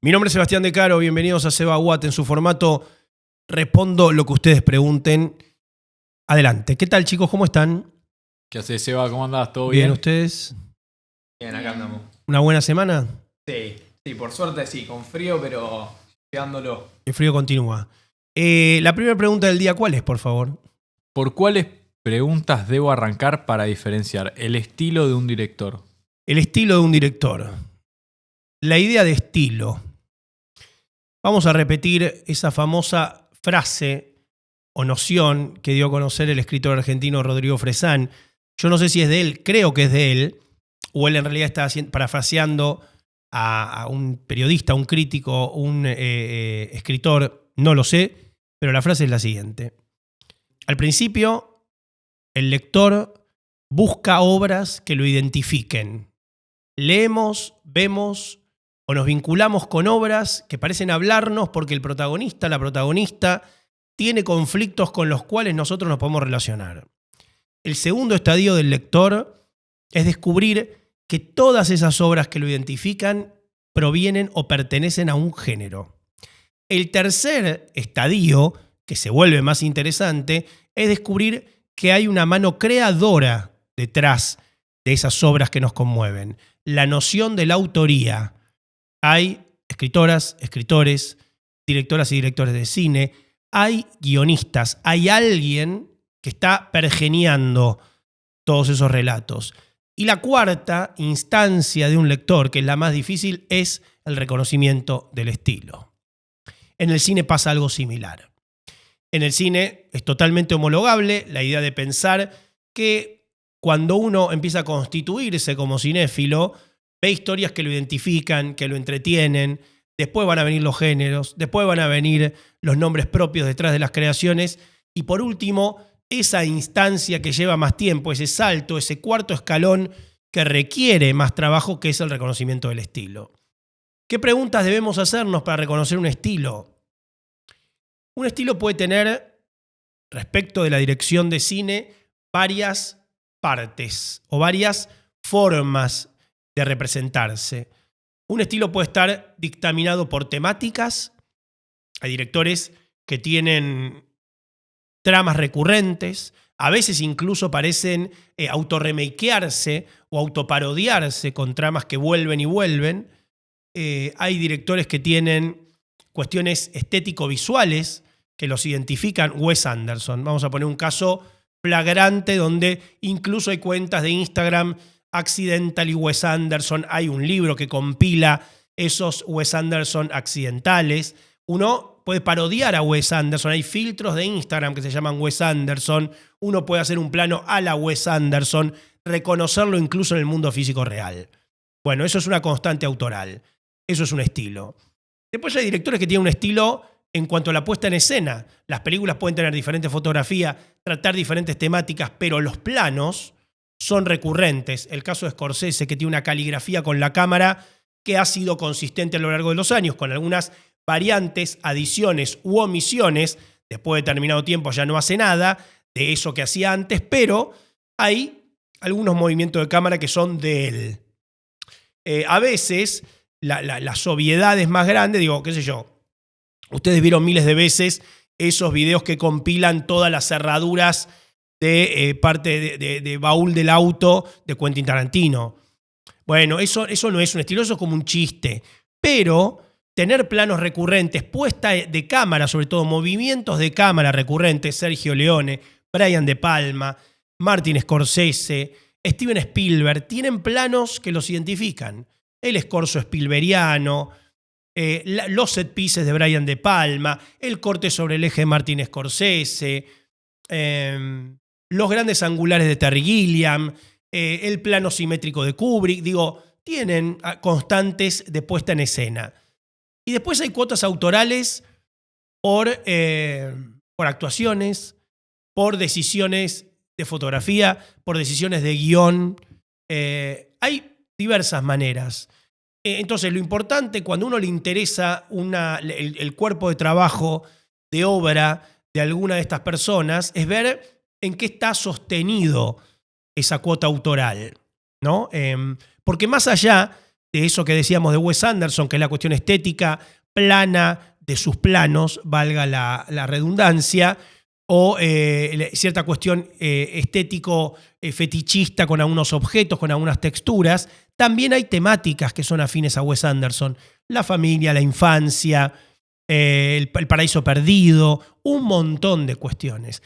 Mi nombre es Sebastián De Caro, bienvenidos a Seba Watt en su formato Respondo lo que ustedes pregunten. Adelante. ¿Qué tal, chicos? ¿Cómo están? ¿Qué haces, Seba? ¿Cómo andás? ¿Todo bien? ¿Bien ustedes? Bien, acá andamos. ¿Una buena semana? Sí, por suerte sí, con frío, pero llevándolo. El frío continúa. La primera pregunta del día, ¿cuál es, por favor? ¿Por cuáles preguntas debo arrancar para diferenciar el estilo de un director? El estilo de un director. La idea de estilo. Vamos a repetir esa famosa frase o noción que dio a conocer el escritor argentino Rodrigo Fresán. Yo no sé si es de él, creo que es de él, o él en realidad está parafraseando a un periodista, un crítico, un escritor, no lo sé, pero la frase es la siguiente. Al principio, el lector busca obras que lo identifiquen. Leemos, vemos o nos vinculamos con obras que parecen hablarnos porque el protagonista, la protagonista, tiene conflictos con los cuales nosotros nos podemos relacionar. El segundo estadio del lector es descubrir que todas esas obras que lo identifican provienen o pertenecen a un género. El tercer estadio, que se vuelve más interesante, es descubrir que hay una mano creadora detrás de esas obras que nos conmueven. La noción de la autoría. Hay escritoras, escritores, directoras y directores de cine, hay guionistas, hay alguien que está pergeñando todos esos relatos. Y la cuarta instancia de un lector, que es la más difícil, es el reconocimiento del estilo. En el cine pasa algo similar. En el cine es totalmente homologable la idea de pensar que cuando uno empieza a constituirse como cinéfilo, ve historias que lo identifican, que lo entretienen, después van a venir los géneros, después van a venir los nombres propios detrás de las creaciones y por último, esa instancia que lleva más tiempo, ese salto, ese cuarto escalón que requiere más trabajo, que es el reconocimiento del estilo. ¿Qué preguntas debemos hacernos para reconocer un estilo? Un estilo puede tener, respecto de la dirección de cine, varias partes o varias formas de representarse. Un estilo puede estar dictaminado por temáticas. Hay directores que tienen tramas recurrentes, a veces incluso parecen autorremakearse o autoparodiarse con tramas que vuelven y vuelven. Hay directores que tienen cuestiones estético-visuales que los identifican. Wes Anderson, vamos a poner un caso flagrante donde incluso hay cuentas de Instagram Accidentally Wes Anderson, hay un libro que compila esos Wes Anderson accidentales. Uno puede parodiar a Wes Anderson, hay filtros de Instagram que se llaman Wes Anderson, uno puede hacer un plano a la Wes Anderson, reconocerlo incluso en el mundo físico real. Bueno, eso es una constante autoral, eso es un estilo. Después hay directores que tienen un estilo en cuanto a la puesta en escena. Las películas pueden tener diferentes fotografías, tratar diferentes temáticas, pero los planos son recurrentes. El caso de Scorsese, que tiene una caligrafía con la cámara que ha sido consistente a lo largo de los años, con algunas variantes, adiciones u omisiones. Después de determinado tiempo ya no hace nada de eso que hacía antes, pero hay algunos movimientos de cámara que son de él. A veces, las obviedades más grandes, digo, qué sé yo, ustedes vieron miles de veces esos videos que compilan todas las cerraduras de parte de baúl del auto de Quentin Tarantino. Bueno, eso no es un estilo, eso es como un chiste. Pero tener planos recurrentes, puesta de cámara, sobre todo movimientos de cámara recurrentes, Sergio Leone, Brian De Palma, Martin Scorsese, Steven Spielberg, tienen planos que los identifican. El escorzo spielbergiano, los set pieces de Brian De Palma, el corte sobre el eje de Martin Scorsese, los grandes angulares de Terry Gilliam, el plano simétrico de Kubrick. Digo, tienen constantes de puesta en escena. Y después hay cuotas autorales por actuaciones, por decisiones de fotografía, por decisiones de guión. Hay diversas maneras. Entonces, lo importante cuando a uno le interesa el cuerpo de trabajo, de obra de alguna de estas personas, es ver en qué está sostenido esa cuota autoral, ¿no? Porque más allá de eso que decíamos de Wes Anderson, que es la cuestión estética plana de sus planos, valga la redundancia, o cierta cuestión estético fetichista con algunos objetos, con algunas texturas, también hay temáticas que son afines a Wes Anderson. La familia, la infancia, el paraíso perdido, un montón de cuestiones.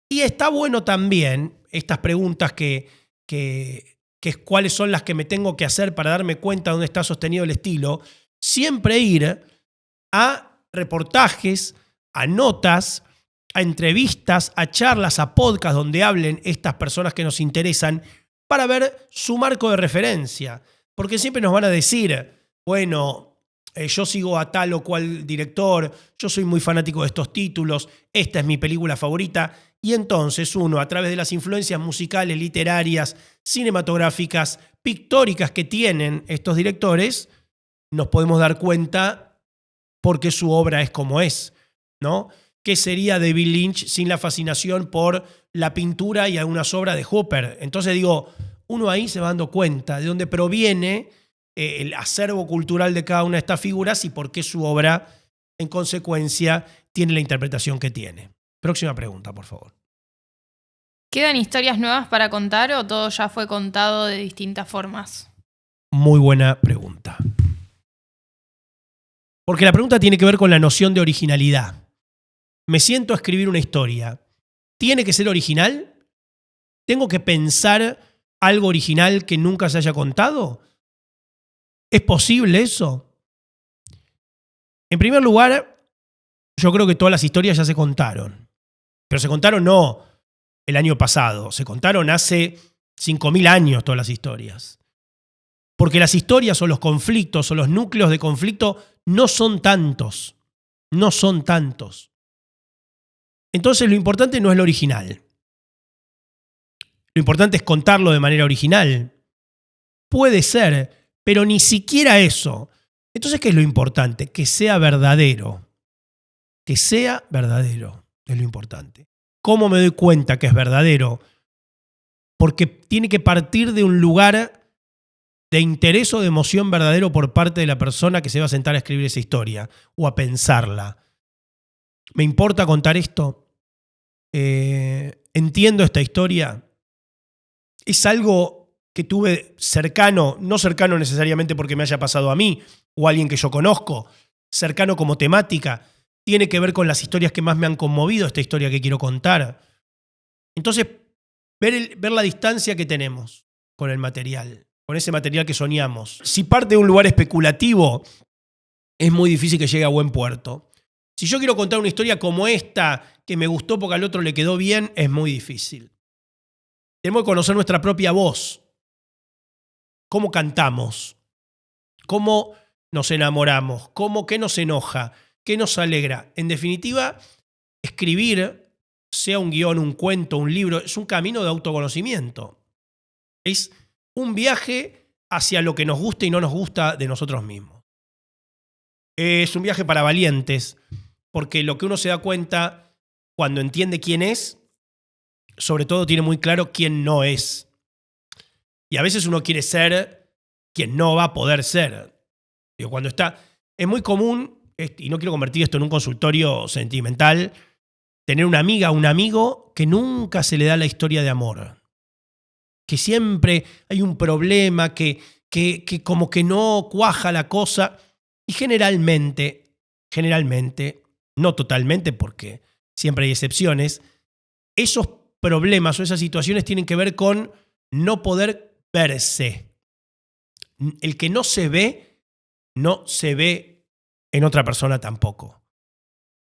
Y está bueno también estas preguntas que cuáles son las que me tengo que hacer para darme cuenta de dónde está sostenido el estilo, siempre ir a reportajes, a notas, a entrevistas, a charlas, a podcasts donde hablen estas personas que nos interesan para ver su marco de referencia. Porque siempre nos van a decir, bueno, yo sigo a tal o cual director, yo soy muy fanático de estos títulos, esta es mi película favorita. Y entonces uno, a través de las influencias musicales, literarias, cinematográficas, pictóricas que tienen estos directores, nos podemos dar cuenta por qué su obra es como es, ¿no? ¿Qué sería David Lynch sin la fascinación por la pintura y algunas obras de Hooper? Entonces digo, uno ahí se va dando cuenta de dónde proviene el acervo cultural de cada una de estas figuras y por qué su obra, en consecuencia, tiene la interpretación que tiene. Próxima pregunta, por favor. ¿Quedan historias nuevas para contar o todo ya fue contado de distintas formas? Muy buena pregunta. Porque la pregunta tiene que ver con la noción de originalidad. Me siento a escribir una historia. ¿Tiene que ser original? ¿Tengo que pensar algo original que nunca se haya contado? ¿Es posible eso? En primer lugar, yo creo que todas las historias ya se contaron. Pero se contaron no el año pasado, se contaron hace 5.000 años todas las historias. Porque las historias o los conflictos o los núcleos de conflicto no son tantos. No son tantos. Entonces lo importante no es lo original. Lo importante es contarlo de manera original. Puede ser, pero ni siquiera eso. Entonces, ¿qué es lo importante? Que sea verdadero. Que sea verdadero es lo importante. ¿Cómo me doy cuenta que es verdadero? Porque tiene que partir de un lugar de interés o de emoción verdadero por parte de la persona que se va a sentar a escribir esa historia o a pensarla. ¿Me importa contar esto? ¿Entiendo esta historia? ¿Es algo que tuve cercano, no cercano necesariamente porque me haya pasado a mí o a alguien que yo conozco, cercano como temática? ¿Tiene que ver con las historias que más me han conmovido, esta historia que quiero contar? Entonces, ver la distancia que tenemos con el material, con ese material que soñamos. Si parte de un lugar especulativo, es muy difícil que llegue a buen puerto. Si yo quiero contar una historia como esta, que me gustó porque al otro le quedó bien, es muy difícil. Tenemos que conocer nuestra propia voz. ¿Cómo cantamos? ¿Cómo nos enamoramos? ¿Qué nos enoja? ¿Qué nos alegra? En definitiva, escribir, sea un guión, un cuento, un libro, es un camino de autoconocimiento. Es un viaje hacia lo que nos gusta y no nos gusta de nosotros mismos. Es un viaje para valientes, porque lo que uno se da cuenta cuando entiende quién es, sobre todo tiene muy claro quién no es. Y a veces uno quiere ser quien no va a poder ser. Digo, cuando está, es muy común, y no quiero convertir esto en un consultorio sentimental, tener una amiga o un amigo que nunca se le da la historia de amor. Que siempre hay un problema, que como que no cuaja la cosa. Y generalmente, no totalmente porque siempre hay excepciones, esos problemas o esas situaciones tienen que ver con no poder verse. El que no se ve en otra persona tampoco.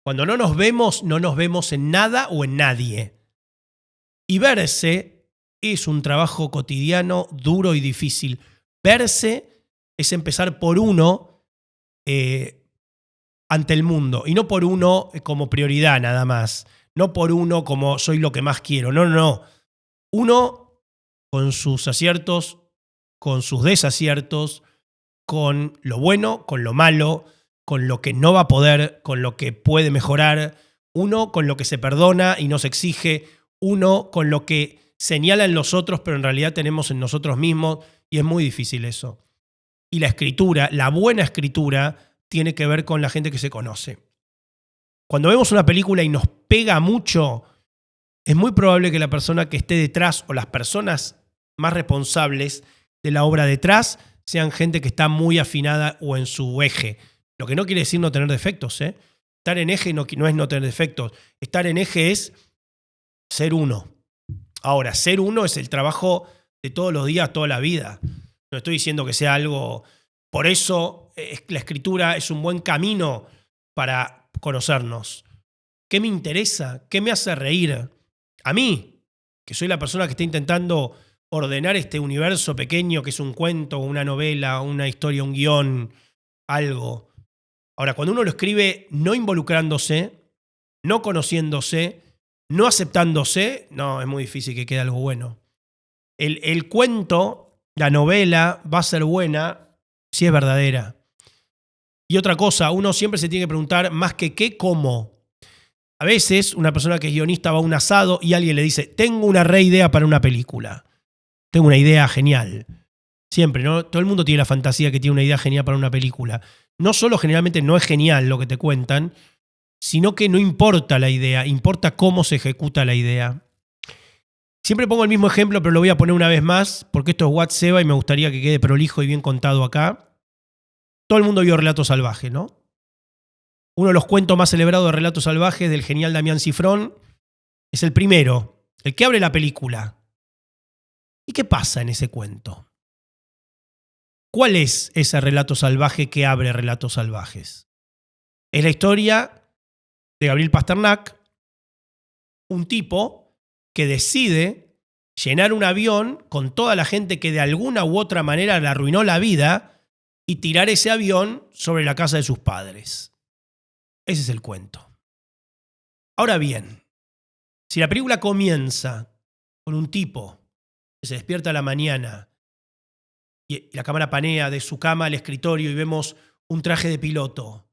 Cuando no nos vemos en nada o en nadie. Y verse es un trabajo cotidiano, duro y difícil. Verse es empezar por uno ante el mundo. Y no por uno como prioridad nada más. No por uno como soy lo que más quiero. No, no, no. Uno con sus aciertos, con sus desaciertos, con lo bueno, con lo malo, con lo que no va a poder, con lo que puede mejorar. Uno con lo que se perdona y no se exige. Uno con lo que señala en los otros, pero en realidad tenemos en nosotros mismos. Y es muy difícil eso. Y la escritura, la buena escritura, tiene que ver con la gente que se conoce. Cuando vemos una película y nos pega mucho, es muy probable que la persona que esté detrás o las personas más responsables de la obra detrás sean gente que está muy afinada o en su eje. Lo que no quiere decir no tener defectos, ¿eh? Estar en eje no es no tener defectos. Estar en eje es ser uno. Ahora, ser uno es el trabajo de todos los días, toda la vida. No estoy diciendo que sea algo... Por eso la escritura es un buen camino para conocernos. ¿Qué me interesa? ¿Qué me hace reír? A mí, que soy la persona que está intentando ordenar este universo pequeño que es un cuento, una novela, una historia, un guión, algo. Ahora, cuando uno lo escribe no involucrándose, no conociéndose, no aceptándose, no, es muy difícil que quede algo bueno. El cuento, la novela, va a ser buena si es verdadera. Y otra cosa, uno siempre se tiene que preguntar más que qué, cómo. A veces una persona que es guionista va a un asado y alguien le dice, tengo una re idea para una película. Tengo una idea genial. Siempre, ¿no? Todo el mundo tiene la fantasía que tiene una idea genial para una película. No solo generalmente no es genial lo que te cuentan, sino que no importa la idea, importa cómo se ejecuta la idea. Siempre pongo el mismo ejemplo, pero lo voy a poner una vez más, porque esto es WhatsApp y me gustaría que quede prolijo y bien contado acá. Todo el mundo vio Relatos Salvajes, ¿no? Uno de los cuentos más celebrados de Relatos Salvajes del genial Damián Cifrón es el primero, el que abre la película. ¿Y qué pasa en ese cuento? ¿Cuál es ese relato salvaje que abre Relatos Salvajes? Es la historia de Gabriel Pasternak, un tipo que decide llenar un avión con toda la gente que de alguna u otra manera le arruinó la vida y tirar ese avión sobre la casa de sus padres. Ese es el cuento. Ahora bien, si la película comienza con un tipo que se despierta a la mañana y la cámara panea de su cama al escritorio y vemos un traje de piloto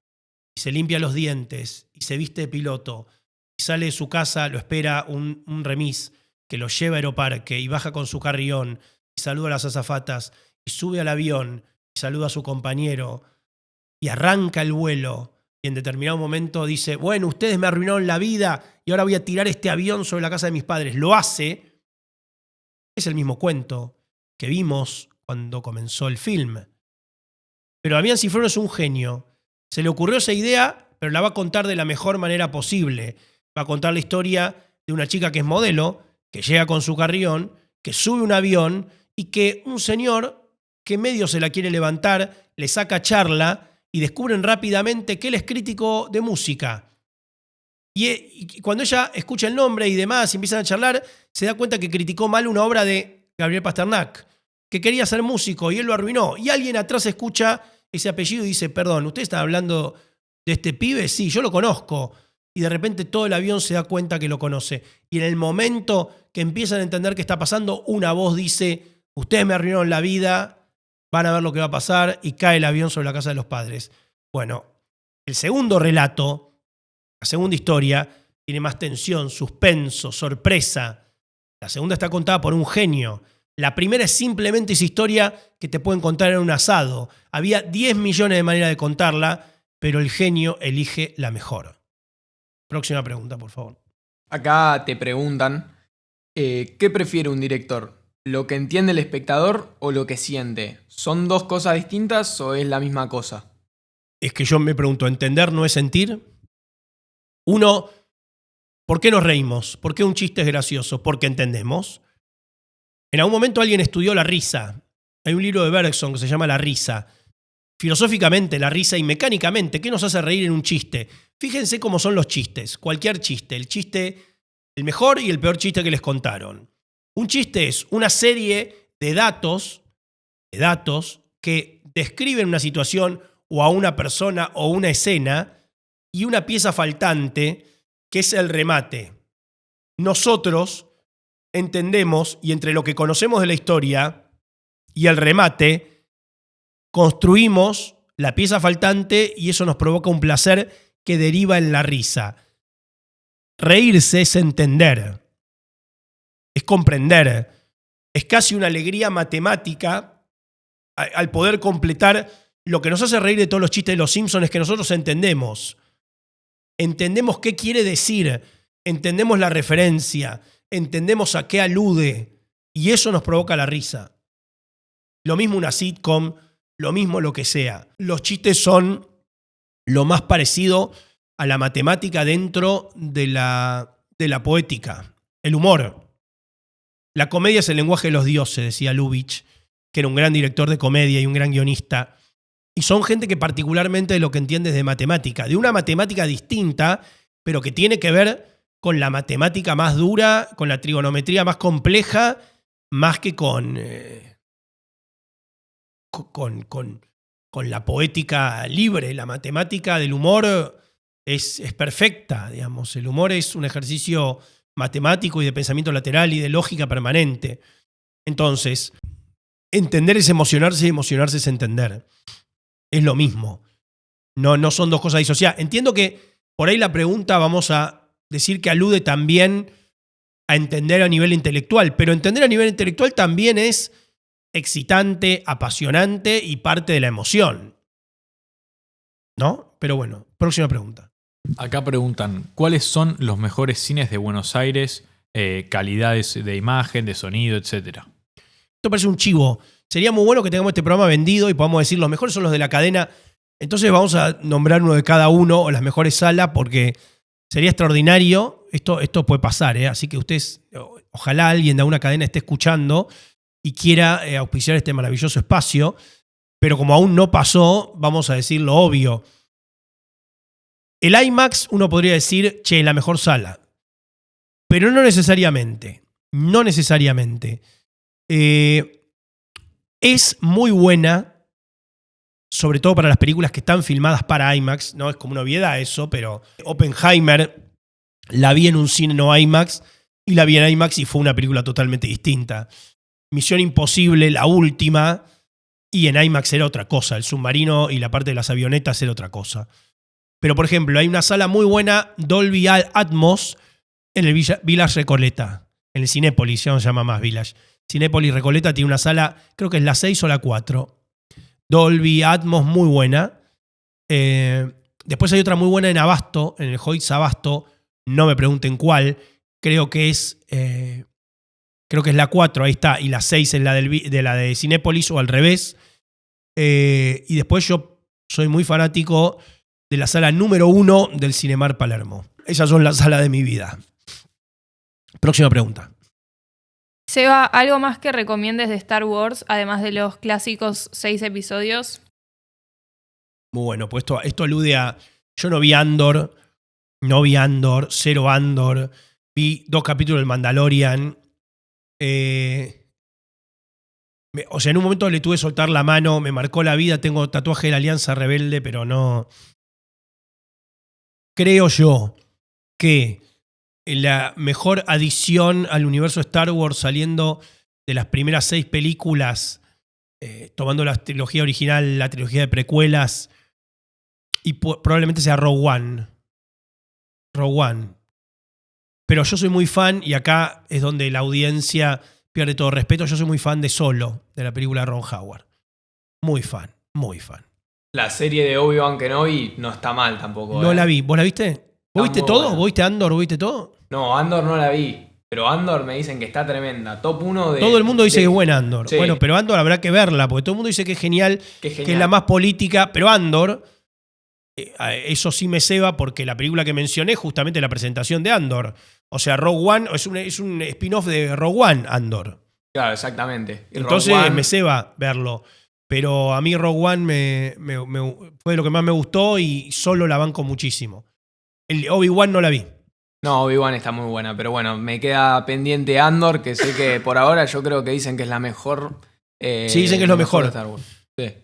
y se limpia los dientes y se viste de piloto y sale de su casa, lo espera un remis que lo lleva a Aeroparque y baja con su carrión y saluda a las azafatas y sube al avión y saluda a su compañero y arranca el vuelo y en determinado momento dice, bueno, ustedes me arruinaron la vida y ahora voy a tirar este avión sobre la casa de mis padres. Lo hace. Es el mismo cuento que vimos cuando comenzó el film. Pero Damián Cifrón es un genio. Se le ocurrió esa idea, pero la va a contar de la mejor manera posible. Va a contar la historia de una chica que es modelo, que llega con su carrión, que sube un avión y que un señor que medio se la quiere levantar, le saca charla y descubren rápidamente que él es crítico de música. Y cuando ella escucha el nombre y demás y empiezan a charlar, se da cuenta que criticó mal una obra de Gabriel Pasternak, que quería ser músico y él lo arruinó. Y alguien atrás escucha ese apellido y dice, perdón, ¿usted está hablando de este pibe? Sí, yo lo conozco. Y de repente todo el avión se da cuenta que lo conoce. Y en el momento que empiezan a entender qué está pasando, una voz dice, ustedes me arruinaron la vida, van a ver lo que va a pasar, y cae el avión sobre la casa de los padres. Bueno, el segundo relato, la segunda historia, tiene más tensión, suspenso, sorpresa. La segunda está contada por un genio. La primera es simplemente esa historia que te pueden contar en un asado. Había 10 millones de maneras de contarla, pero el genio elige la mejor. Próxima pregunta, por favor. Acá te preguntan, ¿qué prefiere un director? ¿Lo que entiende el espectador o lo que siente? ¿Son dos cosas distintas o es la misma cosa? Es que yo me pregunto, ¿entender no es sentir? Uno, ¿por qué nos reímos? ¿Por qué un chiste es gracioso? Porque entendemos. En algún momento alguien estudió la risa. Hay un libro de Bergson que se llama La risa. filosóficamente la risa y mecánicamente, ¿qué nos hace reír en un chiste? Fíjense cómo son los chistes, cualquier chiste, el mejor y el peor chiste que les contaron. Un chiste es una serie de datos que describen una situación o a una persona o una escena y una pieza faltante que es el remate. Nosotros entendemos, y entre lo que conocemos de la historia y el remate, construimos la pieza faltante y eso nos provoca un placer que deriva en la risa. Reírse es entender, es comprender, es casi una alegría matemática al poder completar. Lo que nos hace reír de todos los chistes de los Simpsons es que nosotros entendemos qué quiere decir, entendemos la referencia, entendemos a qué alude y eso nos provoca la risa. Lo mismo una sitcom, lo mismo lo que sea. Los chistes son lo más parecido a la matemática dentro de la poética, el humor. La comedia es el lenguaje de los dioses, decía Lubitsch, que era un gran director de comedia y un gran guionista. Y son gente que particularmente lo que entiende es de matemática, de una matemática distinta, pero que tiene que ver con la matemática más dura, con la trigonometría más compleja, más que con la poética libre. La matemática del humor es perfecta, digamos. El humor es un ejercicio matemático y de pensamiento lateral y de lógica permanente. Entonces, entender es emocionarse y emocionarse es entender. Es lo mismo. No son dos cosas disociadas. Entiendo que por ahí la pregunta vamos a decir que alude también a entender a nivel intelectual, pero entender a nivel intelectual también es excitante, apasionante y parte de la emoción. ¿No? Pero bueno, próxima pregunta. Acá preguntan, ¿cuáles son los mejores cines de Buenos Aires? Calidades de imagen, de sonido, etcétera. Esto parece un chivo. Sería muy bueno que tengamos este programa vendido y podamos decir los mejores son los de la cadena. Entonces vamos a nombrar uno de cada uno o las mejores salas porque sería extraordinario. Esto puede pasar, ¿eh? Así que ustedes, ojalá alguien de una cadena esté escuchando y quiera auspiciar este maravilloso espacio. Pero como aún no pasó, vamos a decir lo obvio. El IMAX, uno podría decir, che, la mejor sala. Pero no necesariamente. No necesariamente. Es muy buena, sobre todo para las películas que están filmadas para IMAX. No es como una obviedad eso, pero Oppenheimer la vi en un cine no IMAX y la vi en IMAX y fue una película totalmente distinta. Misión Imposible, la última, y en IMAX era otra cosa. El submarino y la parte de las avionetas era otra cosa. Pero, por ejemplo, hay una sala muy buena, Dolby Atmos, en el Village Recoleta. En el Cinépolis, ya no se llama más Village. Cinépolis Recoleta tiene una sala, creo que es la 6 o la 4. Dolby Atmos, muy buena. Después hay otra muy buena en Abasto, en el Hoyts Abasto. No me pregunten cuál. Creo que es la 4, ahí está. Y la 6 es la de Cinépolis o al revés. Y después yo soy muy fanático de la sala número 1 del Cinemar Palermo. Esas son las salas de mi vida. Próxima pregunta. Seba, ¿algo más que recomiendes de Star Wars, además de los clásicos 6 episodios? Muy bueno, pues esto alude a... Yo no vi Andor, cero Andor, vi 2 capítulos del Mandalorian. O sea, en un momento le tuve que soltar la mano, me marcó la vida, tengo tatuaje de la Alianza Rebelde, pero no... Creo yo que la mejor adición al universo Star Wars saliendo de las primeras 6 películas, tomando la trilogía original, la trilogía de precuelas, y probablemente sea Rogue One. Pero yo soy muy fan, y acá es donde la audiencia pierde todo respeto, yo soy muy fan de Solo, de la película de Ron Howard. Muy fan, muy fan. La serie de Obi-Wan Kenobi no está mal tampoco. No la vi. ¿Vos la viste? ¿Vos viste todo? Buena. ¿Vos viste Andor? ¿Vos viste todo? No, Andor no la vi. Pero Andor me dicen que está tremenda. Top 1 de... Todo el mundo dice que es buena Andor. Sí. Bueno, pero Andor habrá que verla, porque todo el mundo dice que es genial, que es la más política. Pero Andor, eso sí me ceba, porque la película que mencioné es justamente la presentación de Andor. O sea, Rogue One es un spin-off de Rogue One, Andor. Claro, exactamente. Y entonces Rogue One, me ceba verlo. Pero a mí Rogue One fue de lo que más me gustó y solo la banco muchísimo. El Obi-Wan no la vi. No, Obi-Wan está muy buena, pero bueno, me queda pendiente Andor, que sé que por ahora yo creo que dicen que es la mejor. Sí, dicen que es lo mejor de Star Wars. Sí.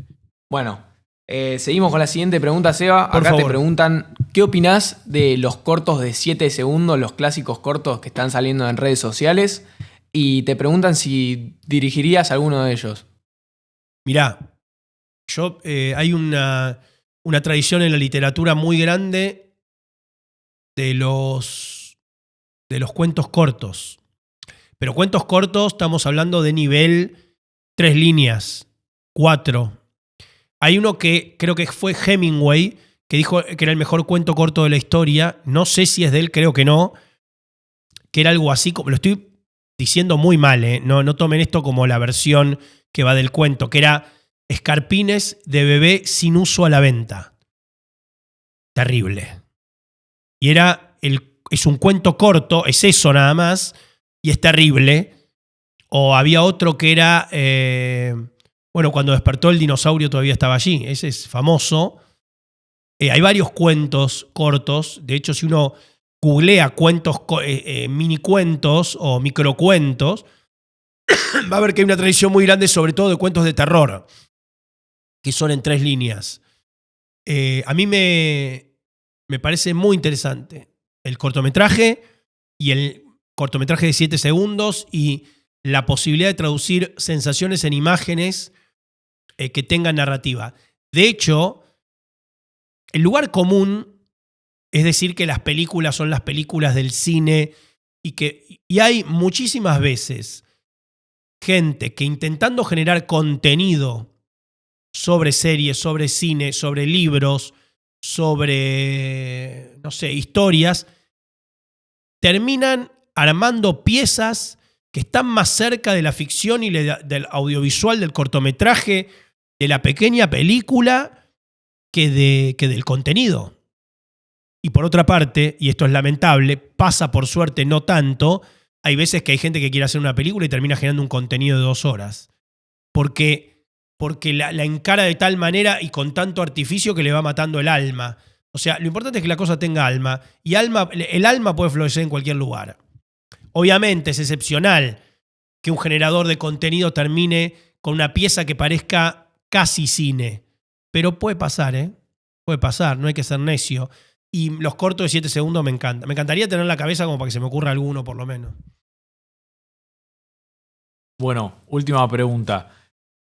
Bueno, seguimos con la siguiente pregunta, Seba. Por Acá favor. te preguntan, ¿qué opinás de los cortos de 7 segundos, los clásicos cortos que están saliendo en redes sociales? Y te preguntan si dirigirías alguno de ellos. Mirá, hay una tradición en la literatura muy grande de los cuentos cortos. Pero cuentos cortos estamos hablando de nivel 3 líneas, 4. Hay uno que creo que fue Hemingway, que dijo que era el mejor cuento corto de la historia. No sé si es de él, creo que no. Que era algo así, como lo estoy diciendo muy mal, ¿eh? No tomen esto como la versión que va del cuento, que era Escarpines de bebé sin uso a la venta. Terrible. Y es un cuento corto, es eso nada más, y es terrible. O había otro que era, cuando despertó el dinosaurio todavía estaba allí. Ese es famoso. Hay varios cuentos cortos. De hecho, si uno googlea cuentos, mini cuentos o microcuentos, va a ver que hay una tradición muy grande, sobre todo de cuentos de terror, que son en 3 líneas. A mí me parece muy interesante el cortometraje y el cortometraje de 7 segundos y la posibilidad de traducir sensaciones en imágenes que tengan narrativa. De hecho, el lugar común es decir que las películas son las películas del cine y hay muchísimas veces gente que intentando generar contenido sobre series, sobre cine, sobre libros, sobre, no sé, historias, terminan armando piezas que están más cerca de la ficción y del audiovisual, del cortometraje, de la pequeña película, que del contenido. Y por otra parte, y esto es lamentable, pasa por suerte no tanto, hay veces que hay gente que quiere hacer una película y termina generando un contenido de 2 horas. Porque la encara de tal manera y con tanto artificio que le va matando el alma. O sea, lo importante es que la cosa tenga alma. Y el alma puede florecer en cualquier lugar. Obviamente es excepcional que un generador de contenido termine con una pieza que parezca casi cine. Pero puede pasar, ¿eh? Puede pasar, no hay que ser necio. Y los cortos de 7 segundos me encantan. Me encantaría tener la cabeza como para que se me ocurra alguno, por lo menos. Bueno, última pregunta.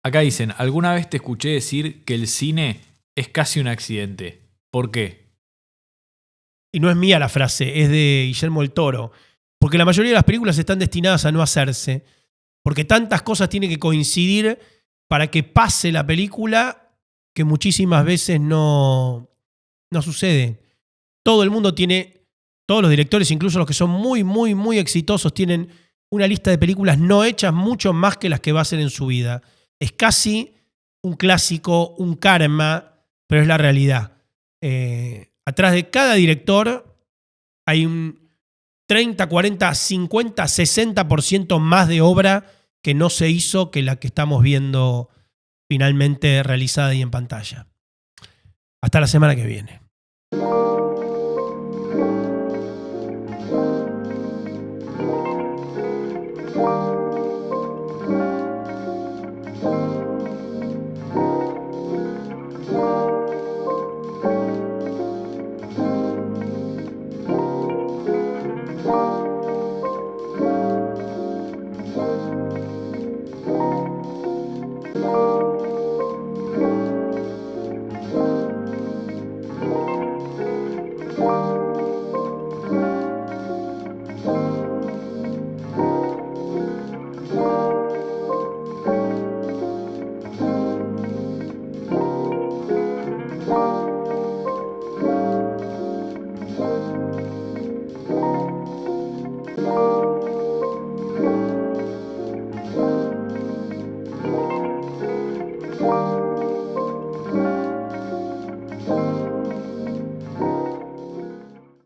Acá dicen, ¿alguna vez te escuché decir que el cine es casi un accidente? ¿Por qué? Y no es mía la frase, es de Guillermo del Toro. Porque la mayoría de las películas están destinadas a no hacerse. Porque tantas cosas tienen que coincidir para que pase la película que muchísimas veces no sucede. Todo el mundo tiene, todos los directores, incluso los que son muy, muy, muy exitosos, tienen una lista de películas no hechas mucho más que las que va a hacer en su vida. Es casi un clásico, un karma, pero es la realidad. Atrás de cada director hay un 30, 40, 50, 60% más de obra que no se hizo que la que estamos viendo finalmente realizada y en pantalla. Hasta la semana que viene.